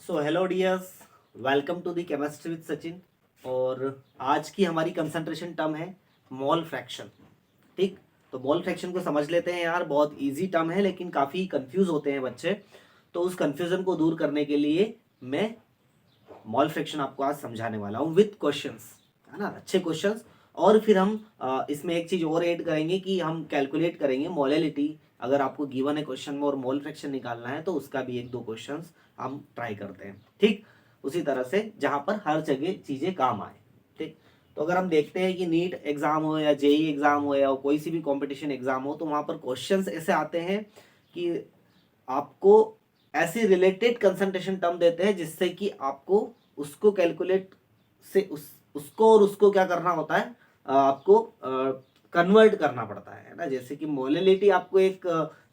So hello dears, welcome to the chemistry with Sachin. और आज की हमारी कंसंट्रेशन टर्म है मोल फ्रैक्शन। ठीक, तो मोल फ्रैक्शन को समझ लेते हैं यार। बहुत इजी टर्म है लेकिन काफ़ी कंफ्यूज होते हैं बच्चे। तो उस कंफ्यूजन को दूर करने के लिए मैं मोल फ्रैक्शन आपको आज समझाने वाला हूँ विथ क्वेश्चंस, है ना, अच्छे क्वेश्चंस। और फिर हम इसमें एक चीज़ और ऐड करेंगे कि हम कैलकुलेट करेंगे मोलैलिटी। अगर आपको गिवन है क्वेश्चन में और मोल फ्रैक्शन निकालना है तो उसका भी एक दो क्वेश्चंस हम ट्राई करते हैं। ठीक, उसी तरह से जहाँ पर हर जगह चीज़ें काम आए। ठीक, तो अगर हम देखते हैं कि नीट एग्जाम हो या जेई एग्जाम हो या कोई सी भी कॉम्पिटिशन एग्जाम हो तो वहाँ पर क्वेश्चंस ऐसे आते हैं कि आपको ऐसी रिलेटेड कंसंट्रेशन टर्म देते हैं जिससे कि आपको उसको कैलकुलेट से उसको और उसको क्या करना होता है, आपको कन्वर्ट करना पड़ता है ना। जैसे कि मोलैलिटी आपको एक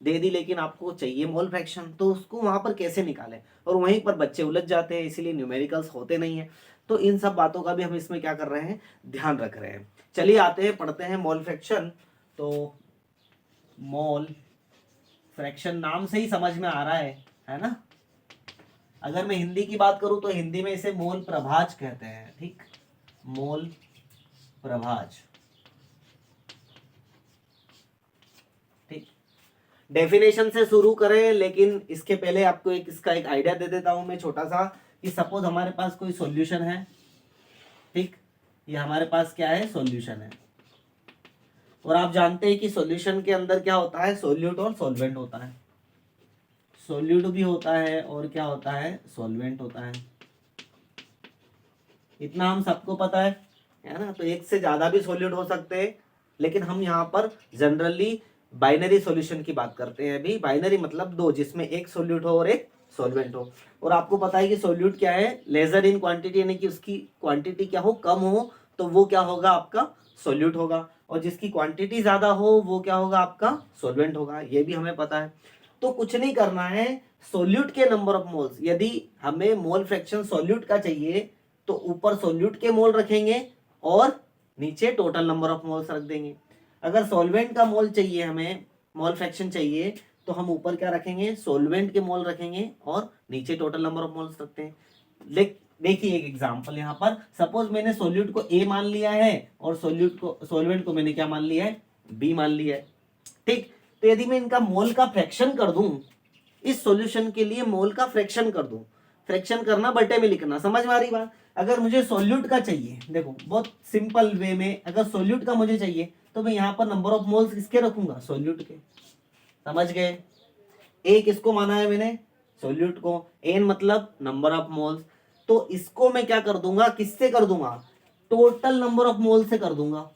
दे दी लेकिन आपको चाहिए मोल फ्रैक्शन, तो उसको वहां पर कैसे निकालें। और वहीं पर बच्चे उलझ जाते हैं, इसीलिए न्यूमेरिकल्स होते नहीं है। तो इन सब बातों का भी हम इसमें क्या कर रहे हैं, ध्यान रख रहे हैं। चलिए आते हैं, पढ़ते हैं मोल फ्रैक्शन। तो मोल फ्रैक्शन नाम से ही समझ में आ रहा है ना। अगर मैं हिंदी की बात करूं तो हिंदी में इसे मोल प्रभाज कहते हैं। ठीक, मोल प्रभाज। ठीक, डेफिनेशन से शुरू करें लेकिन इसके पहले आपको इसका एक आइडिया दे देता हूं मैं छोटा सा। कि सपोज हमारे पास कोई सॉल्यूशन है। ठीक, ये हमारे पास क्या है, सॉल्यूशन है। और आप जानते हैं कि सॉल्यूशन के अंदर क्या होता है, सोल्यूट और सॉल्वेंट होता है। सोल्यूट भी होता है और क्या होता है, सॉल्वेंट होता है। इतना हम सबको पता है ना। तो एक से ज्यादा भी सॉल्यूट हो सकते हैं, लेकिन हम यहाँ पर जनरली बाइनरी सॉल्यूशन की बात करते हैं। अभी बाइनरी मतलब दो, जिसमें एक सॉल्यूट हो और एक सॉल्वेंट हो। और आपको पता है कि सॉल्यूट क्या है, लेजर इन क्वांटिटी, यानी कि उसकी क्वांटिटी क्या हो, कम हो, तो वो क्या होगा, आपका सॉल्यूट होगा। और जिसकी क्वांटिटी ज्यादा हो वो क्या होगा, आपका सॉल्वेंट होगा। ये भी हमें पता है। तो कुछ नहीं करना है, सॉल्यूट के नंबर ऑफ मोल्स, यदि हमें मोल फ्रैक्शन सॉल्यूट का चाहिए तो ऊपर सॉल्यूट के मोल रखेंगे और नीचे टोटल नंबर ऑफ मोल्स रख देंगे। अगर सॉल्वेंट का मोल चाहिए, हमें मोल फ्रैक्शन चाहिए, तो हम ऊपर क्या रखेंगे, सॉल्वेंट के मोल रखेंगे और नीचे टोटल नंबर ऑफ मोल्स रखते हैं। देखिए एक एग्जांपल, यहाँ पर सपोज मैंने सॉल्यूट को ए मान लिया है और सॉल्वेंट को मैंने क्या मान लिया है, बी मान लिया है। ठीक, तो यदि मैं इनका मोल का फ्रैक्शन कर दूं, इस सॉल्यूशन के लिए मोल का फ्रैक्शन कर दूं, फ्रैक्शन करना बटे में लिखना, समझ में आ रही बात। अगर मुझे सॉल्यूट का चाहिए, देखो बहुत सिंपल वे में, अगर सॉल्यूट का मुझे चाहिए तो मैं यहां पर नंबर ऑफ मोल्स किसके रखूंगा, सॉल्यूट के। समझ गए। ए किसको माना है मैंने, सॉल्यूट को। एन मतलब नंबर ऑफ मोल्स। तो इसको मैं क्या कर दूंगा, किससे कर दूंगा, टोटल नंबर ऑफ मोल से कर दूंगा।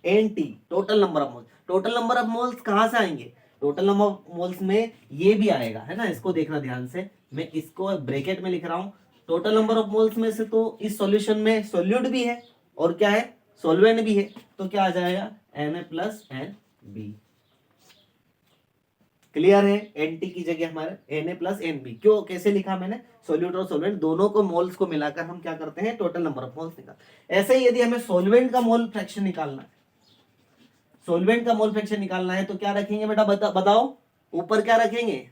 N T, total number of moles. Total number of moles कहां से आएंगे, टोटल नंबर ऑफ मोल्स में ये भी आएगा, है ना। इसको देखना ध्यान से, मैं इसको ब्रैकेट में लिख रहा हूं। टोटल नंबर ऑफ मोल्स में से तो इस सॉल्यूशन में सॉल्यूट भी है और क्या है, सॉल्वेंट भी है। तो क्या आ जाएगा, N A plus N B. Clear है। एन टी की जगह हमारे N A plus N B. क्यों, कैसे लिखा मैंने, सोल्यूट और सोलवेंट दोनों को मोल्स को मिलाकर हम क्या करते हैं, टोटल नंबर ऑफ मोल्स निकाल। ऐसे ही यदि हमें सोलवेंट का मोल फ्रैक्शन निकालना है, सोलवेंट का मोल फ्रैक्शन निकालना है तो क्या रखेंगे बेटा, बताओ। ऊपर क्या रखेंगे,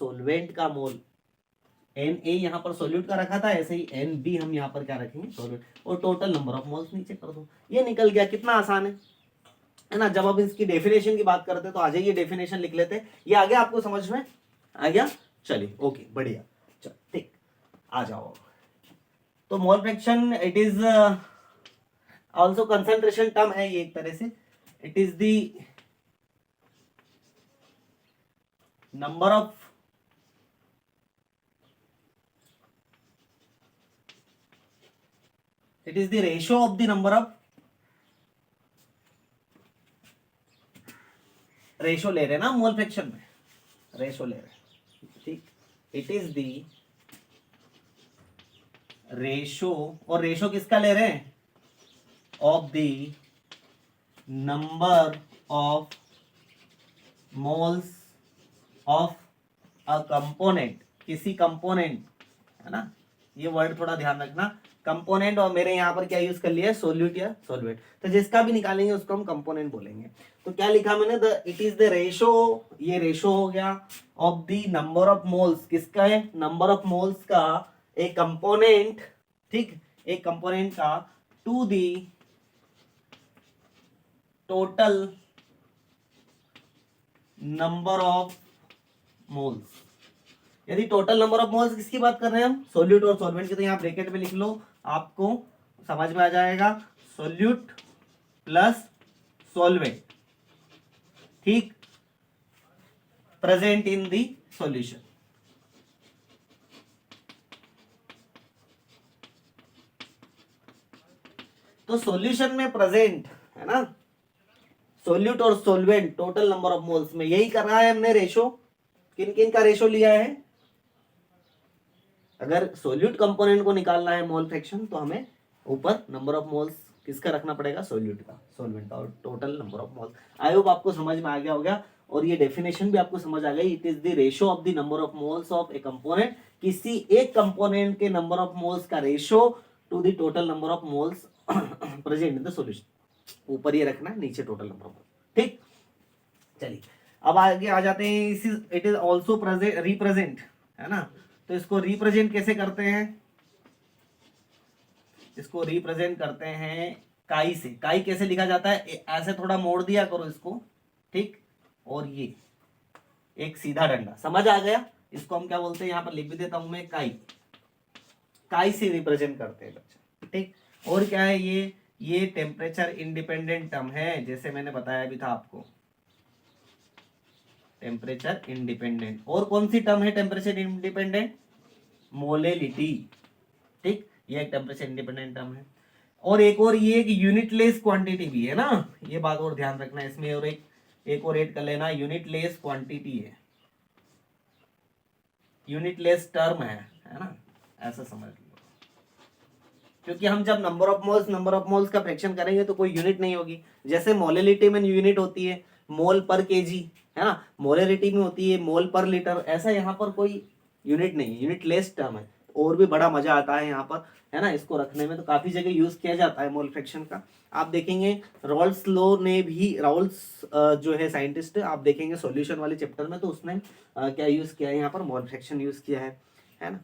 सोलवेंट का मोल। एन ए यहां पर सोल्यूट का रखा था, ऐसे ही एन बी हम यहां पर क्या रखेंगे, सोलवेंट। और टोटल नंबर ऑफ मोल्स नीचे कर दो, ये निकल गया। कितना आसान है ना। जब अब इसकी डेफिनेशन की बात करते हैं तो आ जाइए डेफिनेशन लिख लेते हैं। ये आ गया आपको समझ में, आ गया। चलिए ओके, बढ़िया। चल ठीक, आ जाओ। तो mole fraction it is also concentration term है ये एक तरह से। It is the number of it is the ratio of the number of, ratio ले रहे हैं ना मोल फ्रैक्शन में, रेशो ले रहे हैं। ठीक, इट इज द रेशो, और रेशो किसका ले रहे हैं, of the number of moles of a component, किसी कंपोनेंट, है ना। ये वर्ड थोड़ा ध्यान रखना, कंपोनेंट, और मेरे यहाँ पर क्या यूज कर लिया है, सोल्यूट या सॉल्वेंट। तो जिसका भी निकालेंगे उसको हम कंपोनेंट बोलेंगे। तो क्या लिखा मैंने, the it is the ratio, ये रेशो हो गया of the number of moles, किसका है, नंबर ऑफ मोल्स का, एक कंपोनेंट, ठीक, एक कंपोनेंट का to the total number of moles. यदि टोटल नंबर ऑफ मोल्स किसकी बात कर रहे हैं हम, सोल्यूट और सॉल्वेंट की, तो यहाँ ब्रैकेट में लिख लो, आपको समझ में आ जाएगा, सोल्यूट प्लस सॉल्वेंट, ठीक, प्रेजेंट इन दी सॉल्यूशन। तो सॉल्यूशन में प्रेजेंट है ना, सोल्यूट और solvent total number of moles में, यही कर रहा है हमने रेशो। किन किन का रेशो लिया है, अगर सोल्यूट कंपोनेंट को निकालना है मोल फ्रैक्शन, तो हमें ऊपर नंबर ऑफ मोल्स किसका रखना पड़ेगा, सोल्यूट का, सॉल्वेंट का, और total number of moles. I hope आपको समझ में आ गया होगा, और ये डेफिनेशन भी आपको समझ आ गई। It is the ratio of the number of moles of A component, किसी एक कंपोनेंट के नंबर ऑफ मोल्स का ratio two the total number of moles present in the solution. ऊपर ये रखना है, नीचे टोटल नंबर ऑफ मोल्स, ठीक। चलिए अब आगे आ जाते हैं, it is also present represent, है ना, तो इसको रिप्रेजेंट कैसे करते हैं, इसको रिप्रेजेंट करते हैं काई से। काई कैसे लिखा जाता है, ऐसे थोड़ा मोड़ दिया करो इसको, ठीक, और ये एक सीधा डंडा, समझ आ गया, इसको हम क्या बोलते हैं, यहाँ पर लिख भी देता हूं मैं, काई, काई से रिप्रेजेंट करते हैं बच्चा, ठीक। और क्या है ये टेम्परेचर इंडिपेंडेंट टर्म है, जैसे मैंने बताया भी था आपको, टेम्परेचर इंडिपेंडेंट। और कौन सी टर्म है टेम्परेचर इंडिपेंडेंट, मोलेलिटी, ठीक, ये एक टेम्परेचर इंडिपेंडेंट टर्म है। और एक और ये एक यूनिटलेस क्वांटिटी भी है ना, ये बात और ध्यान रखना है इसमें, और एक और ऐड कर लेना, यूनिटलेस क्वांटिटी है, यूनिटलेस टर्म है ना, ऐसा समझ लो। क्योंकि हम जब नंबर ऑफ मोल्स का फ्रैक्शन करेंगे तो कोई यूनिट नहीं होगी, जैसे मोलेलिटी में यूनिट होती है मोल पर केजी, है ना, मोलेलिटी में होती है मोल पर लीटर, ऐसा यहाँ पर कोई यूनिट नहीं है, यूनिटलेस टर्म है। और भी बड़ा मजा आता है यहाँ पर, है ना, इसको रखने में, तो काफी जगह यूज किया जाता है मोल फ्रैक्शन का। आप देखेंगे रॉल्स लॉ ने भी, रॉल्स जो है साइंटिस्ट, आप देखेंगे सॉल्यूशन वाले चैप्टर में, तो उसने क्या यूज किया है, यहाँ पर मोल फ्रैक्शन यूज किया है ना,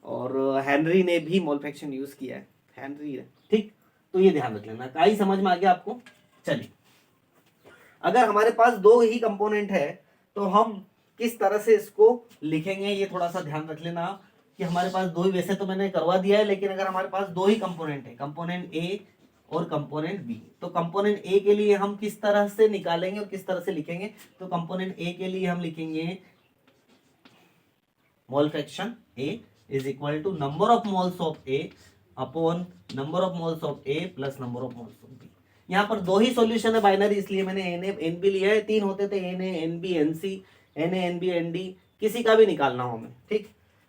और हेनरी ने भी मोल फ्रैक्शन यूज किया है, हेनरी है, ठीक। तो ये ध्यान रख लेना, काई समझ में आ गया आपको। चलिए अगर हमारे पास दो ही कंपोनेंट है तो हम किस तरह से इसको लिखेंगे, ये थोड़ा सा ध्यान रख लेना कि हमारे पास दो ही, वैसे तो मैंने करवा दिया है, लेकिन अगर हमारे पास दो ही कंपोनेंट है, कंपोनेंट ए और कंपोनेंट बी, तो कंपोनेंट ए के लिए हम किस तरह से निकालेंगे और किस तरह से लिखेंगे, तो कंपोनेंट ए के लिए हम लिखेंगे mole fraction A is equal to number of moles of A upon number of moles of A plus number of moles of B. यहाँ पर दो ही सॉल्यूशन है बाइनरी, इसलिए मैंने एन ए एन बी लिया है, तीन होते थे N A N B N C, N A N B N D, किसी का भी निकालना हो हमें, ठीक।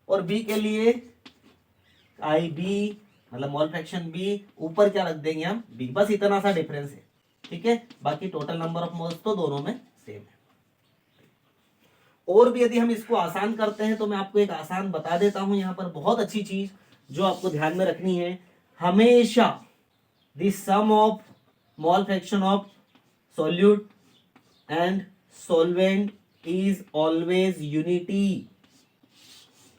और बी के लिए आई बी, मतलब मोल फ्रैक्शन बी, ऊपर क्या रख देंगे हम, बी, बस इतना सा डिफरेंस है, ठीक है, बाकी टोटल नंबर ऑफ मोल्स तो दोनों में सेम है। और भी यदि हम इसको आसान करते हैं तो मैं आपको एक आसान बता देता हूं, यहाँ पर बहुत अच्छी चीज जो आपको ध्यान में रखनी है, हमेशा the sum of mole fraction of solute and solvent is always unity.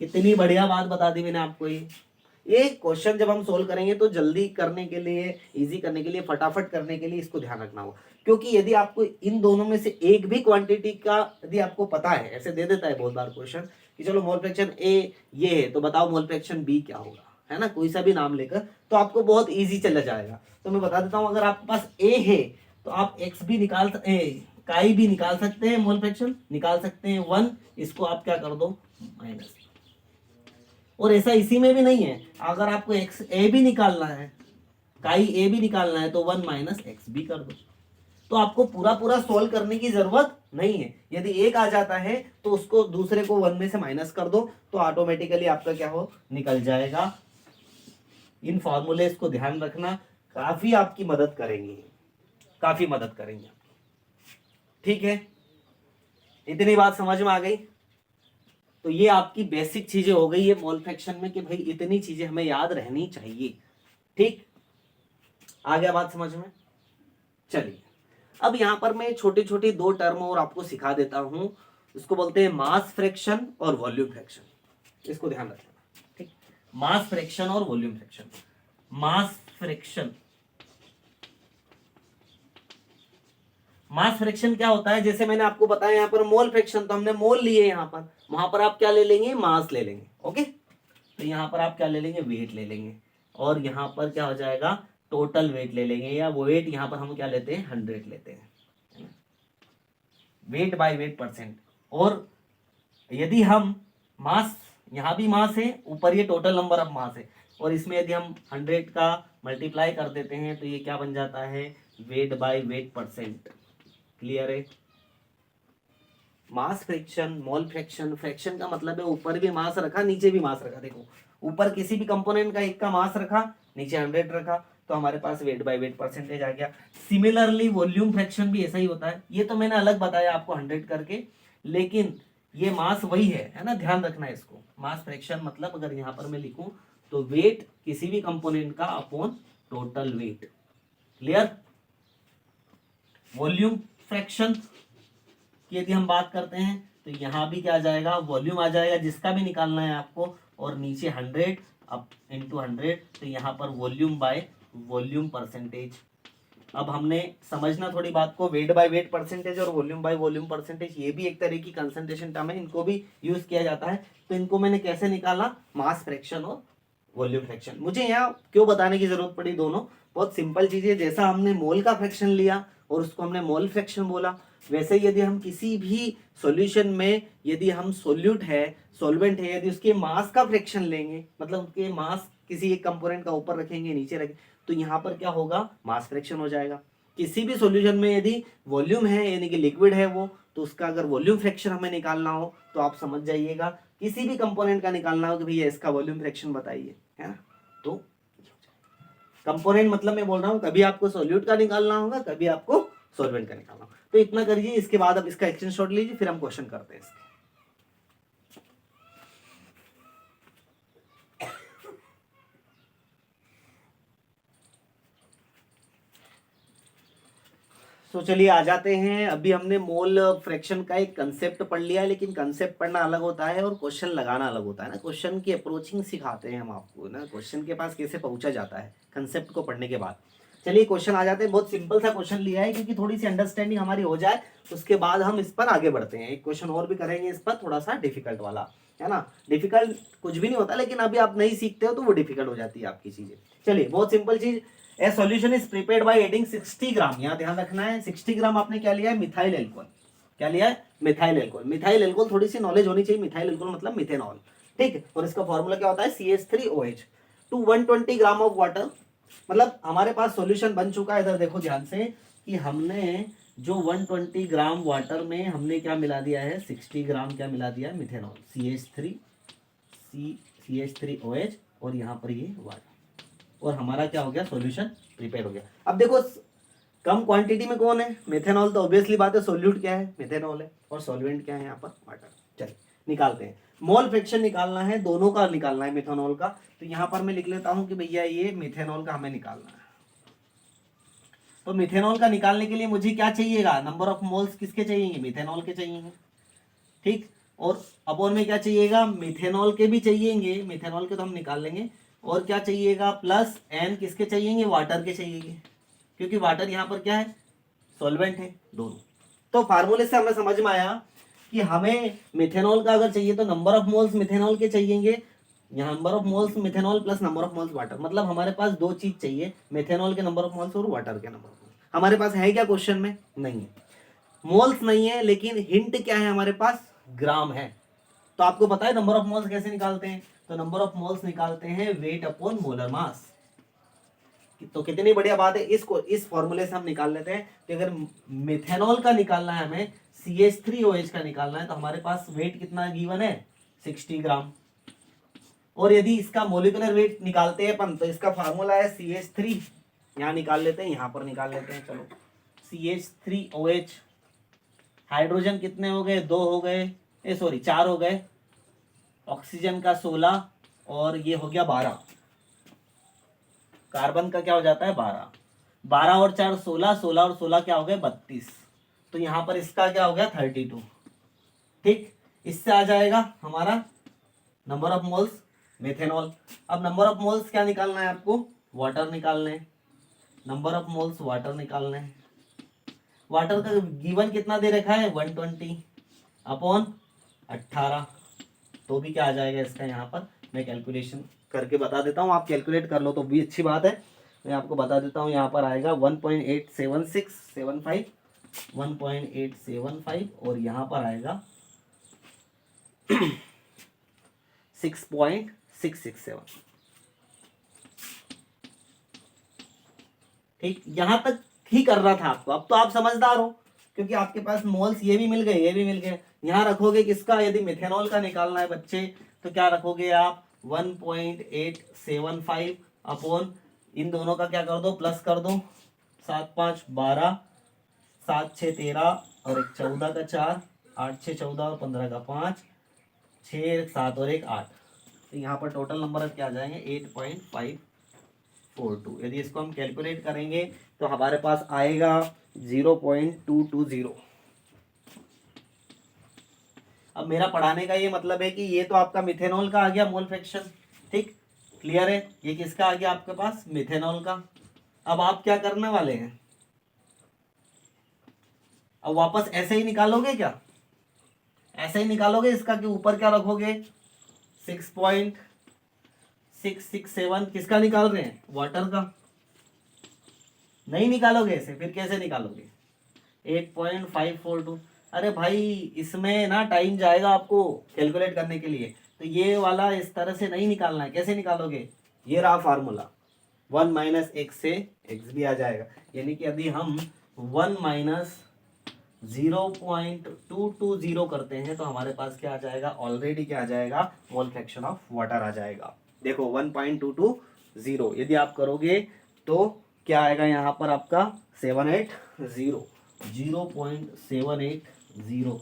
कितनी बढ़िया बात बता दी मैंने आपको। ये क्वेश्चन जब हम सोल्व करेंगे तो जल्दी करने के लिए, इजी करने के लिए, फटाफट करने के लिए इसको ध्यान रखना होगा, क्योंकि यदि आपको इन दोनों में से एक भी क्वांटिटी का यदि आपको पता है, ऐसे दे देता है बहुत बार क्वेश्चन कि चलो मोल फ्रैक्शन ए ये है, तो बताओ मोल फ्रैक्शन बी क्या होगा, है ना, कोई सा भी नाम लेकर, तो आपको बहुत ईजी चला जाएगा। तो मैं बता देता हूँ, अगर आपके पास ए है तो आप एक्स भी निकाल काई भी निकाल सकते हैं, मोल फ्रैक्शन निकाल सकते हैं 1, इसको आप क्या कर दो माइनस। और ऐसा इसी में भी नहीं है, अगर आपको एक्स ए भी निकालना है, काई ए भी निकालना है, तो 1 माइनस एक्स भी कर दो। तो आपको पूरा पूरा सोल्व करने की जरूरत नहीं है, यदि एक आ जाता है तो उसको दूसरे को 1 में से माइनस कर दो, तो ऑटोमेटिकली आपका क्या हो, निकल जाएगा। इन फॉर्मूले को ध्यान रखना, काफी आपकी मदद करेंगे, काफी मदद करेंगे, ठीक है। इतनी बात समझ में आ गई, तो ये आपकी बेसिक चीजें हो गई है मोल फ्रैक्शन में, कि भाई इतनी चीजें हमें याद रहनी चाहिए, ठीक, आ गया बात समझ में? चलिए, अब यहाँ पर मैं छोटी छोटी दो टर्म और आपको सिखा देता हूं, इसको बोलते हैं मास फ्रैक्शन और वॉल्यूम फ्रैक्शन। इसको ध्यान रखना, ठीक। मास फ्रैक्शन और volume fraction. Mass fraction, mass fraction क्या होता है, जैसे मैंने आपको बताया यहाँ पर मोल फ्रैक्शन, तो हमने मोल लिए यहाँ पर, वहां पर आप क्या ले लेंगे, मास ले लेंगे। ओके, तो यहाँ पर आप क्या ले लेंगे, वेट ले लेंगे, और यहाँ पर क्या हो जाएगा, टोटल वेट ले लेंगे, या वेट यहाँ पर हम क्या लेते हैं, 100 लेते हैं, वेट बाय वेट परसेंट। और यदि हम मास, यहाँ भी मास है, ऊपर ये टोटल नंबर ऑफ मास है, और इसमें यदि हम 100 का मल्टीप्लाई कर देते हैं तो ये क्या बन जाता है, weight by weight percent. Clear है? Mass fraction, mole fraction, fraction का मतलब है ऊपर भी मास रखा, नीचे भी मास रखा। देखो, ऊपर किसी भी कंपोनेंट का एक का मास रखा, नीचे 100 रखा, तो हमारे पास वेट बाय वेट परसेंटेज आ गया। सिमिलरली वॉल्यूम फ्रैक्शन भी ऐसा ही होता है। ये तो मैंने अलग बताया आपको 100 करके, लेकिन ये मास वही है ना, ध्यान रखना है इसको। मास फ्रैक्शन मतलब अगर यहाँ पर मैं लिखूं तो वेट किसी भी कंपोनेंट का upon total weight. Clear? Volume fraction की यदि हम बात करते हैं तो यहाँ भी क्या आ जाएगा, वॉल्यूम आ जाएगा, जिसका भी निकालना है आपको, और नीचे 100 अब इंटू 100, तो यहाँ पर वॉल्यूम बाय वॉल्यूम परसेंटेज। अब हमने समझना थोड़ी बात को, वेट बाय वेट परसेंटेज और वॉल्यूम बाय वॉल्यूम परसेंटेज, ये भी एक तरह की कंसंट्रेशन टर्म है, इनको भी यूज किया जाता है। तो इनको मैंने कैसे निकाला, मास फ्रैक्शन और वॉल्यूम फ्रैक्शन। मुझे यहाँ क्यों बताने की जरूरत पड़ी, दोनों बहुत सिंपल चीज है। जैसा हमने मोल का फ्रैक्शन लिया और उसको हमने मोल फ्रैक्शन बोला, वैसे यदि हम किसी भी सॉल्यूशन में, यदि हम सोल्यूट है, सॉल्वेंट है, यदि उसके मास का फ्रैक्शन लेंगे, मतलब उसके मास किसी एक कंपोनेंट का ऊपर रखेंगे, नीचे रखेंगे, तो यहाँ पर क्या होगा, मास फ्रैक्शन हो जाएगा। किसी भी सॉल्यूशन में यदि वॉल्यूम है, यानी कि लिक्विड है वो, तो उसका अगर वॉल्यूम फ्रैक्शन हमें निकालना हो तो आप समझ जाइएगा, किसी भी कंपोनेंट का निकालना हो कि भैया इसका वॉल्यूम फ्रैक्शन बताइए, है ना। तो कंपोनेंट मतलब मैं बोल रहा हूँ, कभी आपको सॉल्यूट का निकालना होगा, कभी आपको सॉल्वेंट का निकालना होगा। तो इतना करिए, इसके बाद अब इसका स्क्रीनशॉट लीजिए, फिर हम क्वेश्चन करते हैं इसके। तो चलिए आ जाते हैं। अभी हमने मोल फ्रैक्शन का एक कंसेप्ट पढ़ लिया है, लेकिन कंसेप्ट पढ़ना अलग होता है और क्वेश्चन लगाना अलग होता है ना। क्वेश्चन की अप्रोचिंग सिखाते हैं हम आपको ना, क्वेश्चन के पास कैसे पहुंचा जाता है कंसेप्ट को पढ़ने के बाद। चलिए क्वेश्चन आ जाते हैं। बहुत सिंपल सा क्वेश्चन लिया है, क्योंकि थोड़ी सी अंडरस्टैंडिंग हमारी हो जाए, उसके बाद हम इस पर आगे बढ़ते हैं। एक क्वेश्चन और भी करेंगे इस पर, थोड़ा सा डिफिकल्ट वाला, है ना। डिफिकल्ट कुछ भी नहीं होता, लेकिन अभी आप नहीं सीखते हो तो वो डिफिकल्ट हो जाती है आपकी चीजें। चलिए, बहुत सिंपल चीज, ए solution is prepared by adding 60 ग्राम, यहाँ ध्यान रखना है 60 ग्राम आपने क्या लिया है, मिथाइल एल्कोहल। क्या लिया है, मिथाइल एल्कोहल। मिथाइल एल्कोहल थोड़ी सी नॉलेज होनी चाहिए, मिथाइल एल्कोहल मतलब मिथेनॉल, ठीक। और इसका फॉर्मूला क्या होता है, CH3OH to 120 gram of water. मतलब हमारे पास सॉल्यूशन बन चुका है। इधर देखो ध्यान से कि हमने जो 120 ग्राम वाटर में हमने क्या मिला दिया है, 60 ग्राम क्या मिला दिया है, मिथेनॉल, CH3OH, और यहाँ पर ये वाटर, और हमारा क्या हो गया, सॉल्यूशन प्रिपेयर हो गया। अब देखो कम क्वांटिटी में कौन है, मेथेनॉल, तो ऑब्वियसली बात है सोल्यूट क्या है, मेथेनॉल है, और सॉल्वेंट क्या है यहाँ पर, वाटर। चलिए निकालते हैं। मोल फ्रैक्शन निकालना है, दोनों का निकालना है, मेथेनॉल का। तो यहाँ पर मैं लिख लेता हूँ कि भैया ये मेथेनॉल का हमें निकालना है। तो मिथेनॉल का निकालने के लिए मुझे क्या चाहिएगा, नंबर ऑफ मोल्स किसके चाहिए, मिथेनॉल के चाहिए, ठीक। और अपॉन में क्या चाहिएगा, मिथेनॉल के भी चाहिएंगे, मिथेनॉल के तो हम निकाल लेंगे। और क्या चाहिएगा, प्लस एन किसके चाहिएंगे, वाटर के चाहिएंगे, क्योंकि वाटर यहाँ पर क्या है, सॉल्वेंट है दोनों। तो फार्मूले से हमें समझ में आया कि हमें मिथेनॉल का अगर चाहिए तो नंबर ऑफ मोल्स मिथेनॉल के चाहिएंगे, यहाँ number of moles methanol plus number of moles water. मतलब हमारे पास दो चीज चाहिए, मिथेनॉल के नंबर ऑफ मोल्स और वाटर के नंबर ऑफ मोल्स। हमारे पास है क्या क्वेश्चन में, नहीं है, मोल्स नहीं है, लेकिन हिंट क्या है हमारे पास, ग्राम है। तो आपको पता है नंबर ऑफ मोल्स कैसे निकालते हैं, तो नंबर ऑफ मोल्स निकालते हैं वेट अपॉन मोलर मास। तो कितनी बढ़िया बात है, इसको इस फॉर्मूले से हम निकाल लेते हैं कि अगर मिथेनॉल का निकालना है हमें, CH3OH का निकालना है, तो हमारे पास वेट कितना गिवन है, 60 ग्राम। और यदि इसका मोलिकुलर वेट निकालते हैं अपन, तो इसका फार्मूला है CH3, यहाँ निकाल लेते हैं, यहाँ पर निकाल लेते हैं। चलो CH3OH, हाइड्रोजन कितने हो गए, 2 हो गए, सॉरी 4 हो गए, ऑक्सीजन का 16, और ये हो गया 12, कार्बन का क्या हो जाता है 12, 12 और 4 16, 16 और 16 क्या हो गए 32, तो यहाँ पर इसका क्या हो गया 32। ठीक, इससे आ जाएगा हमारा नंबर ऑफ मोल्स मेथेनॉल। अब नंबर ऑफ मोल्स क्या निकालना है आपको, वाटर निकालने हैं, नंबर ऑफ मोल्स वाटर निकालने हैं। वाटर का गिवन कितना दे रखा है 120 अपॉन 18, तो भी क्या आ जाएगा इसका, यहाँ पर मैं कैलकुलेशन करके बता देता हूँ, आप कैलकुलेट कर लो तो भी अच्छी बात है। मैं आपको बता देता हूँ, यहाँ पर आएगा 1.87675, 1.875 और यहाँ पर आएगा 6.667। ठीक, यहां तक ही कर रहा था आपको, अब तो आप समझदार हो क्योंकि आपके पास मोल्स ये भी मिल गए ये भी मिल गए। यहां रखोगे किसका, यदि मिथेनॉल का निकालना है बच्चे तो क्या रखोगे आप 1.875 अपॉन इन दोनों का क्या कर दो प्लस कर दो, 7 5 12, 7 6 13 और एक 14 का 4, 8 6 14 और 15 का 5, 6 7 और एक 8, तो यहाँ पर टोटल नंबर क्या आ जाएंगे 8.542। यदि इसको हम कैलकुलेट करेंगे तो हमारे पास आएगा 0.220। अब मेरा पढ़ाने का ये मतलब है कि ये तो आपका मिथेनॉल का आ गया मोल फ्रैक्शन। ठीक, क्लियर है, ये किसका आ गया आपके पास मिथेनॉल का। अब आप क्या करने वाले हैं, अब वापस ऐसे ही निकालोगे क्या, ऐसे ही निकालोगे इसका कि ऊपर क्या रखोगे 6.667, किसका निकाल रहे हैं वाटर का, नहीं निकालोगे ऐसे, फिर कैसे निकालोगे 8.542। अरे भाई इसमें ना टाइम जाएगा आपको कैलकुलेट करने के लिए, तो ये वाला इस तरह से नहीं निकालना है। कैसे निकालोगे, ये रहा फार्मूला 1 माइनस एक्स से एक्स भी आ जाएगा, यानी कि यदि हम 1 माइनस 0.220 करते हैं तो हमारे पास क्या आ जाएगा, ऑलरेडी क्या आ जाएगा मोल फ्रैक्शन ऑफ वाटर आ जाएगा। देखो 1.220 यदि आप करोगे तो क्या आएगा यहाँ पर आपका 0.780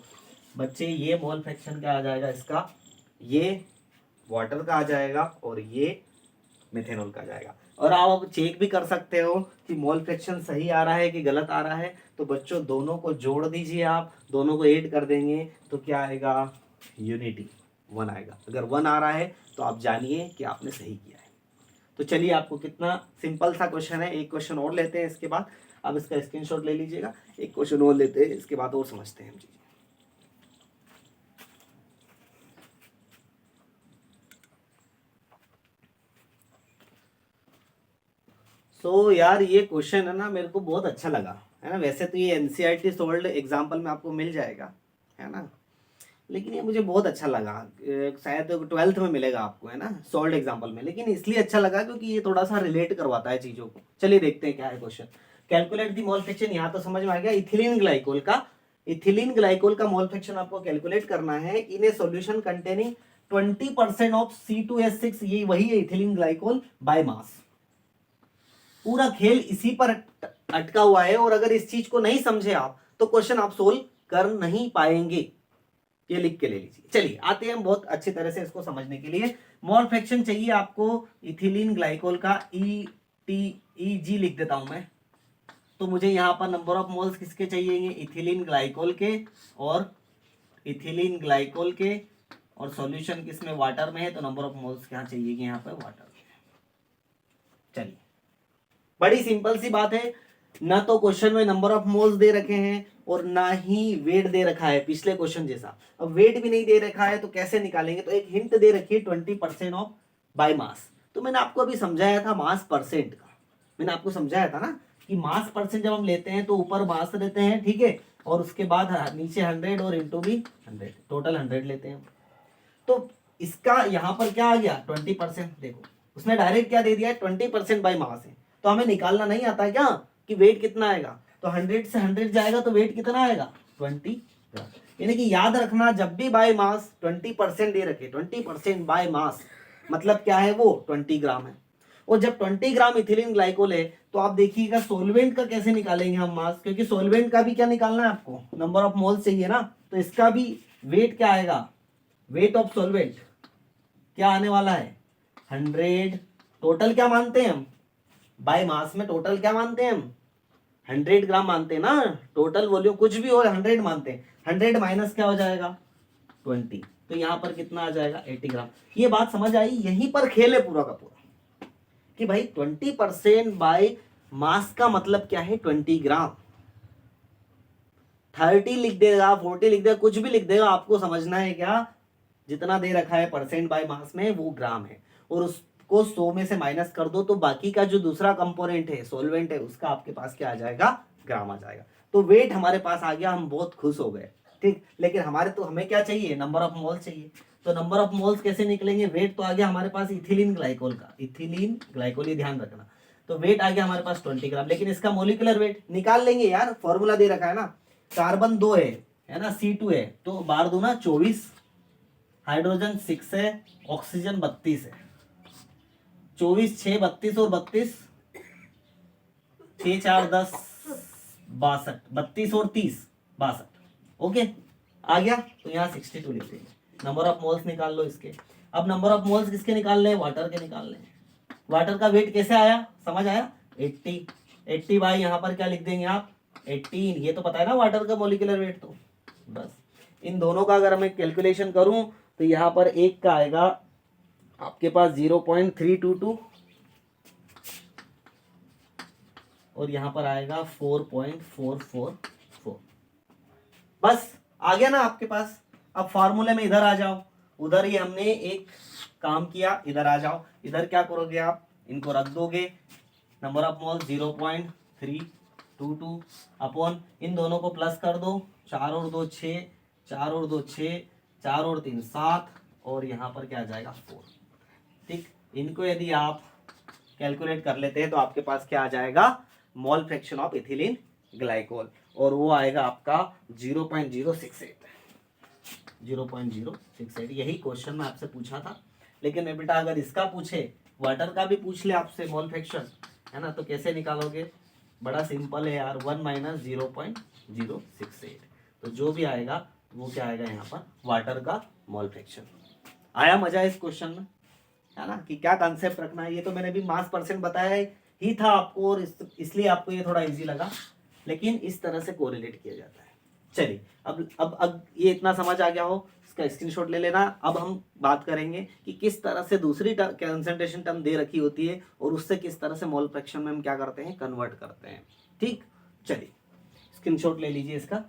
बच्चे, ये मोल फ्रैक्शन क्या आ जाएगा इसका, ये वाटर का आ जाएगा और ये मिथेनॉल का जाएगा। और आप चेक भी कर सकते हो कि मोल फ्रैक्शन सही आ रहा है कि गलत आ रहा है, तो बच्चों दोनों को जोड़ दीजिए, आप दोनों को ऐड कर देंगे तो क्या आएगा यूनिटी 1 आएगा। अगर 1 आ रहा है तो आप जानिए कि आपने सही किया है। तो चलिए, आपको कितना सिंपल सा क्वेश्चन है, एक क्वेश्चन और लेते हैं इसके बाद, आप इसका स्क्रीनशॉट ले लीजिएगा, एक क्वेश्चन और लेते हैं इसके बाद और समझते हैं हम चीजें। यार ये क्वेश्चन है ना मेरे को बहुत अच्छा लगा है ना, वैसे तो ये एनसीईआरटी सोल्ड एग्जाम्पल में आपको मिल जाएगा है ना, लेकिन ये मुझे बहुत अच्छा लगा, शायद 12th में मिलेगा आपको है ना सोल्ड एग्जाम्पल में, लेकिन इसलिए अच्छा लगा क्योंकि ये थोड़ा सा रिलेट करवाता है चीजों को। चलिए देखते हैं क्या है question. Calculate the mole fraction, यहाँ तो समझ में आ गया, इथिलीन ग्लाइकोल का, इथिलीन ग्लाइकोल का मोल फ्रैक्शन आपको कैलकुलेट करना है in a solution containing 20% of C2H6, ये वही है इथिलीन ग्लाइकोल बाय मास। पूरा खेल इसी पर अटका हुआ है, और अगर इस चीज को नहीं समझे आप तो क्वेश्चन आप सोल्व कर नहीं पाएंगे, ये लिख के ले लीजिए। चलिए आते हैं हम बहुत अच्छी तरह से इसको समझने के लिए। मोल फ्रैक्शन चाहिए आपको इथिलीन ग्लाइकोल का, ETEG लिख देता हूं मैं, तो मुझे यहां पर नंबर ऑफ मोल्स किसके चाहिए, इथिलीन ग्लाइकोल के, और इथिलीन ग्लाइकोल के, और सॉल्यूशन किसमें वाटर में है, तो नंबर ऑफ मोल्स क्या चाहिए यहाँ पर वाटर में। चलिए बड़ी सिंपल सी बात है, ना तो क्वेश्चन में नंबर ऑफ मोल्स दे रखे हैं और ना ही वेट दे रखा है पिछले क्वेश्चन जैसा। अब वेट भी नहीं दे रखा है तो कैसे निकालेंगे, तो एक हिंट दे रखी है 20% ऑफ बाय मास, तो मैंने आपको अभी समझाया था मास परसेंट का, मैंने आपको समझाया था ना कि मास परसेंट जब हम लेते हैं तो ऊपर मास लेते हैं, ठीक है, और उसके बाद नीचे 100 और इंटू भी 100, टोटल 100 लेते हैं। तो इसका यहाँ पर क्या आ गया 20%, देखो उसने डायरेक्ट क्या दे दिया है 20% बाय मास है, तो हमें निकालना नहीं आता है क्या कि वेट कितना आएगा, तो 100 से 100 जाएगा तो वेट कितना आएगा 20 ग्राम। यानी कि याद रखना जब भी बाय मास 20% दे रखे, 20% बाय मास मतलब क्या है वो 20 ग्राम है, और जब 20 ग्राम इथिलीन ग्लाइकोल है तो आप देखिएगा सोलवेंट का कैसे निकालेंगे हम मास, क्योंकि सोलवेंट का भी क्या निकालना है आपको, नंबर ऑफ मोल चाहिए ना, तो इसका भी वेट क्या आएगा, वेट ऑफ सोलवेंट क्या आने वाला है 100, टोटल क्या मानते हैं हम बाय मास में टोटल क्या मानते हैं हम, 100 ग्राम मानते हैं ना, टोटल वॉल्यूम कुछ भी हो 100 मानते हैं, 100 माइनस क्या हो जाएगा 20, तो यहाँ पर कितना आ जाएगा 80 ग्राम। ये बात समझ आई, यहीं पर खेल है पूरा का पूरा कि भाई 20% बाय मास का मतलब क्या है 20 ग्राम। 30 लिख देगा, 40 लिख देगा, कुछ भी लिख देगा, आपको समझना है क्या, जितना दे रखा है परसेंट बाय मास में वो ग्राम है, और उसको 100 में से माइनस कर दो तो बाकी का जो दूसरा कंपोनेंट है सॉल्वेंट है उसका आपके पास क्या आ जाएगा, ग्राम आ जाएगा। तो वेट हमारे पास आ गया, हम बहुत खुश हो गए, ठीक। लेकिन हमें क्या चाहिए, नंबर ऑफ मोल्स चाहिए। तो नंबर ऑफ मोल्स कैसे निकलेंगे, वेट तो आ गया हमारे पास इथिलीन ग्लाइकोल का, इथिलीन ग्लाइकोल, ये ध्यान रखना। तो वेट आ गया हमारे पास 20 ग्राम, लेकिन इसका मोलिकुलर वेट निकाल लेंगे यार, फॉर्मूला दे रखा है ना, कार्बन 2 है ना, C2 है, तो बार दो ना 24, हाइड्रोजन 6 है, ऑक्सीजन 32 है, 24 6 32 और 32 6 4 10 62, 32 और 30 62, ओके आ गया। तो यहाँ 62 लिख देंगे, नंबर ऑफ मोल्स निकाल लो इसके। अब नंबर ऑफ मोल्स किसके निकाल रहे, वाटर के निकाल रहे हैं। वाटर का वेट कैसे आया, समझ आया, 80 बाई यहाँ पर क्या लिख देंगे आप 18, ये तो पता है ना वाटर का मोलिकुलर वेट। तो बस इन दोनों का अगर मैं कैलकुलेशन करूं तो यहाँ पर एक का आएगा आपके पास 0.322 और यहाँ पर आएगा 4.444। बस आ गया ना आपके पास। अब फार्मूले में इधर आ जाओ, उधर ही हमने एक काम किया, इधर आ जाओ, इधर क्या करोगे आप, इनको रख दोगे, नंबर ऑफ मोल 0.322 अपॉन इन दोनों को प्लस कर दो, 4 और 2 6, 4 और 2 6, 4 और 3 7, और यहाँ पर क्या आ जाएगा 4, ठीक। इनको यदि आप कैलकुलेट कर लेते हैं तो आपके पास क्या आ जाएगा, मोल फ्रैक्शन ऑफ इथिलीन ग्लाइकोल, और वो आएगा आपका 0.068, 0.068। यही क्वेश्चन में आपसे पूछा था। लेकिन बेटा अगर इसका पूछे, वाटर का भी पूछ ले आपसे मोल फ्रैक्शन, है ना, तो कैसे निकालोगे, बड़ा सिंपल है यार, 1 माइनस 0.068, तो जो भी आएगा वो क्या आएगा यहाँ पर, वाटर का मोल फ्रैक्शन। आया मजा इस क्वेश्चन में, है ना, कि क्या कंसेप्ट रखना है। ये तो मैंने भी मास परसेंट बताया ही था आपको, और इसलिए आपको ये थोड़ा इजी लगा, लेकिन इस तरह से कोरिलेट किया जाता है। चलिए अब ये इतना समझ आ गया हो, इसका स्क्रीनशॉट ले लेना। अब हम बात करेंगे कि किस तरह से दूसरी कंसंट्रेशन टर्म दे रखी होती है और उससे किस तरह से मोल फ्रैक्शन में हम क्या करते हैं, कन्वर्ट करते हैं, ठीक। चलिए स्क्रीनशॉट ले लीजिए इसका।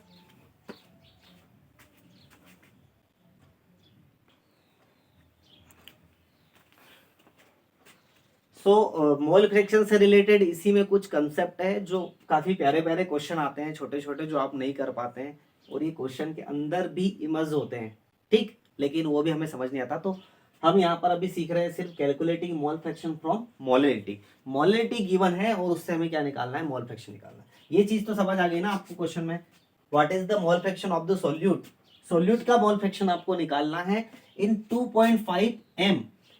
मोल फ्रैक्शन से रिलेटेड इसी में कुछ कंसेप्ट है जो काफी प्यारे प्यारे क्वेश्चन आते हैं, छोटे छोटे, जो आप नहीं कर पाते हैं, और ये क्वेश्चन के अंदर भी इमर्ज होते हैं, ठीक, लेकिन वो भी हमें समझ नहीं आता। तो हम यहाँ पर अभी सीख रहे हैं सिर्फ calculating mole fraction from molarity. Molarity given है और उससे हमें क्या निकालना है, मोल फ्रैक्शन निकालना है। ये चीज तो समझ आ गई ना आपको क्वेश्चन में, what is the mole fraction of the solute. Solute का मोल फ्रैक्शन आपको निकालना है इन 2.5 m,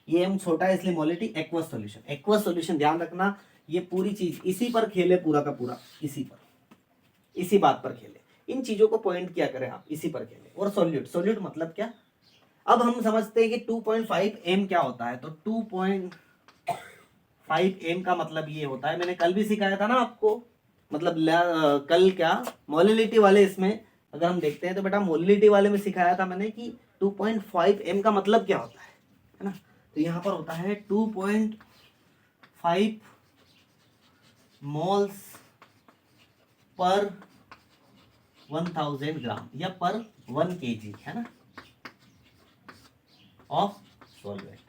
ये एम छोटा है इसलिए molality, aqueous solution. Aqueous solution ध्यान रखना, ये पूरी चीज इसी पर खेले, पूरा का पूरा इसी पर, इसी बात पर खेले, इन चीजों को पॉइंट किया करें आप, इसी पर खेले। और सोल्यूट, सोल्यूट मतलब क्या, अब हम समझते हैं कि 2.5 m क्या होता है। तो 2.5 m का मतलब ये होता है, मैंने कल भी सिखाया था ना आपको, मतलब कल क्या मोलिलिटी वाले इसमें अगर हम देखते हैं तो बेटा मोलिलिटी वाले में सिखाया था मैंने कि 2.5 m का मतलब क्या होता है ना। तो यहाँ पर होता है 2.5 मोल्स पर 1000 ग्राम या पर 1 kg, है ना, ऑफ सॉल्वेंट।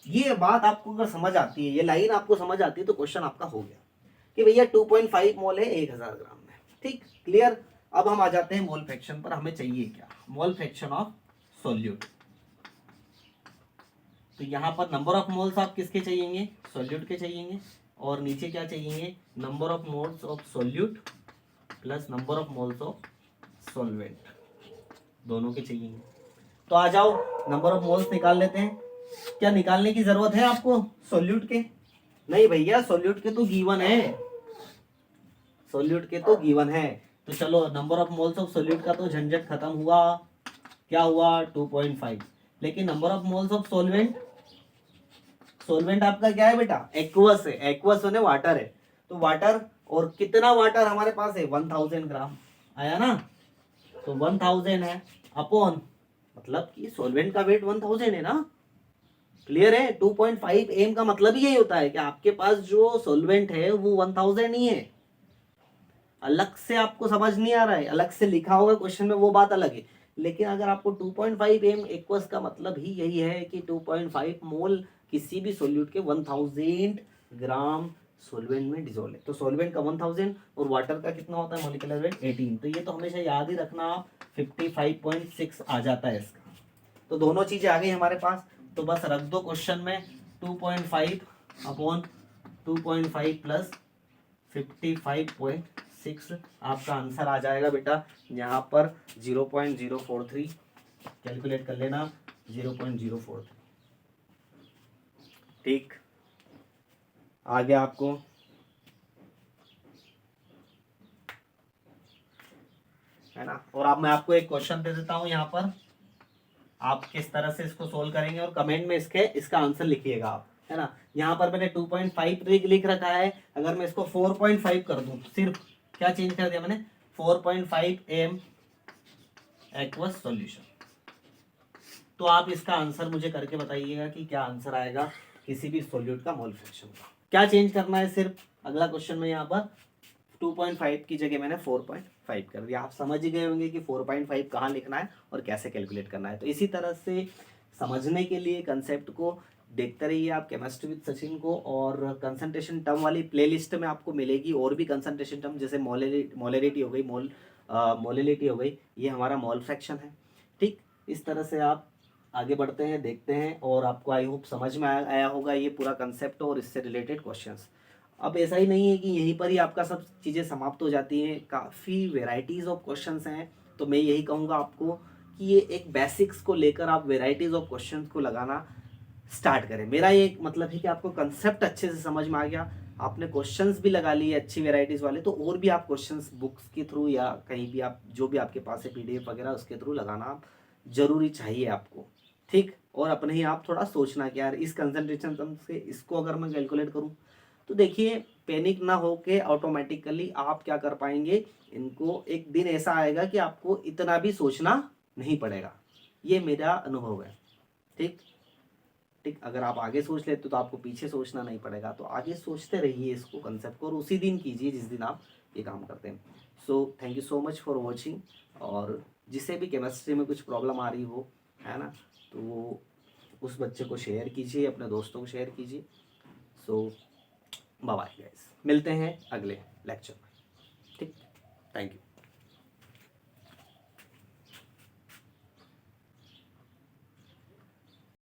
ये बात आपको अगर समझ आती है, ये लाइन आपको समझ आती है, तो क्वेश्चन आपका हो गया कि भैया 2.5 मोल है 1000 ग्राम में, ठीक, क्लियर। अब हम आ जाते हैं मोल फ्रैक्शन पर। हमें चाहिए क्या, मोल फ्रैक्शन ऑफ सोल्यूट। तो यहाँ पर नंबर ऑफ मोल्स आप किसके चाहिए, सोल्यूट के चाहिए, और नीचे क्या चाहिए, number of moles of solute plus number of moles of solvent, दोनों के चाहिए। तो आ जाओ नंबर ऑफ मोल्स निकाल लेते हैं। क्या निकालने की जरूरत है आपको सोल्यूट के, नहीं भैया, सोल्यूट के तो गिवन है, सोल्यूट के तो गिवन है। तो चलो number of moles of solute का तो झंझट खत्म हुआ, क्या हुआ 2.5, लेकिन number of moles of solvent, solvent आपका क्या है बेटा, एक्वस है, एक्वस होने वाटर है, तो वाटर, और कितना वाटर हमारे पास है 1000 ग्राम, आया ना, तो 1000 है अपॉन, मतलब कि सॉल्वेंट का वेट 1000 है ना, क्लियर है। 2.5 एम का मतलब यही होता है कि आपके पास जो सॉल्वेंट है वो 1000 ही है। अलग से आपको समझ नहीं आ रहा है, अलग से लिखा होगा क्वेश्चन में वो बात अलग है, लेकिन अगर आपको 2.5 एम एक्वस का मतलब ही यही है कि 2.5 मोल किसी भी सोल्यूट के 1000 ग्राम सॉल्वेंट में डिजोल्व है, तो सॉल्वेंट का 1000 और वाटर का कितना होता है मॉलिक्यूलर वेट 18, तो ये तो हमेशा याद ही रखना आप, 55.6 आ जाता है इसका। तो दोनों चीजें आ गई हमारे पास, तो बस रख दो क्वेश्चन में 2.5 अपॉन 2.5 प्लस 55.6, आपका आंसर आ जाएगा बेटा यहाँ पर 0.043, कैलकुलेट कर लेना 0.043, ठीक, आ गया आपको, है ना। और अब मैं आपको एक क्वेश्चन दे देता हूं यहाँ पर, आप किस तरह से इसको सोल्व करेंगे और कमेंट में इसका आंसर लिखिएगा आप, है ना। यहाँ पर मैंने 2.5 लिख रखा है, अगर मैं इसको 4.5 कर दूं, सिर्फ क्या चेंज कर दिया मैंने, 4.5 एम एक्वस सॉल्यूशन, तो आप इसका आंसर मुझे करके बताइएगा कि क्या आंसर आएगा किसी भी सॉल्यूट का मोल फ्रैक्शन का। क्या चेंज करना है, सिर्फ अगला क्वेश्चन में यहाँ पर 2.5 की जगह मैंने 4.5 कर दिया, आप समझ ही गए होंगे कि 4.5 कहाँ लिखना है और कैसे कैलकुलेट करना है। तो इसी तरह से समझने के लिए कंसेप्ट को देखते रहिए आप केमिस्ट्री विद सचिन को, और कंसंट्रेशन टर्म वाली प्लेलिस्ट में आपको मिलेगी और भी कंसंट्रेशन टर्म, जैसे मोलरिटी हो गई, मोलिलिटी हो गई, ये हमारा मोल फ्रैक्शन है, ठीक। इस तरह से आप आगे बढ़ते हैं, देखते हैं, और आपको आई होप समझ में आया होगा ये पूरा कंसेप्ट और इससे रिलेटेड क्वेश्चंस। अब ऐसा ही नहीं है कि यहीं पर ही आपका सब चीज़ें समाप्त हो जाती हैं, काफ़ी वेराइटीज़ ऑफ क्वेश्चंस हैं, तो मैं यही कहूँगा आपको कि ये एक बेसिक्स को लेकर आप वेराइटीज़ ऑफ क्वेश्चंस को लगाना स्टार्ट करें। मेरा ये मतलब है कि आपको कंसेप्ट अच्छे से समझ में आ गया, आपने क्वेश्चंस भी लगा लिए अच्छी वेराइटीज़ वाले, तो और भी आप क्वेश्चंस बुक्स के थ्रू या कहीं भी आप जो भी आपके पास है PDF वगैरह उसके थ्रू लगाना जरूरी चाहिए आपको, ठीक। और अपने ही आप थोड़ा सोचना कि यार इस कंसंट्रेशन टर्म से इसको अगर मैं कैलकुलेट करूँ, तो देखिए पैनिक ना होके ऑटोमेटिकली आप क्या कर पाएंगे, इनको एक दिन ऐसा आएगा कि आपको इतना भी सोचना नहीं पड़ेगा, ये मेरा अनुभव है, ठीक। ठीक, अगर आप आगे सोच लेते तो आपको पीछे सोचना नहीं पड़ेगा, तो आगे सोचते रहिए इसको कंसेप्ट को, और उसी दिन कीजिए जिस दिन आप ये काम करते हैं। So thank you so much for watching, और जिसे भी केमिस्ट्री में कुछ प्रॉब्लम आ रही हो, है ना, तो वो उस बच्चे को शेयर कीजिए, अपने दोस्तों को शेयर कीजिए। सो बाय बाय गाइस, मिलते हैं अगले लेक्चर में, ठीक, थैंक यू।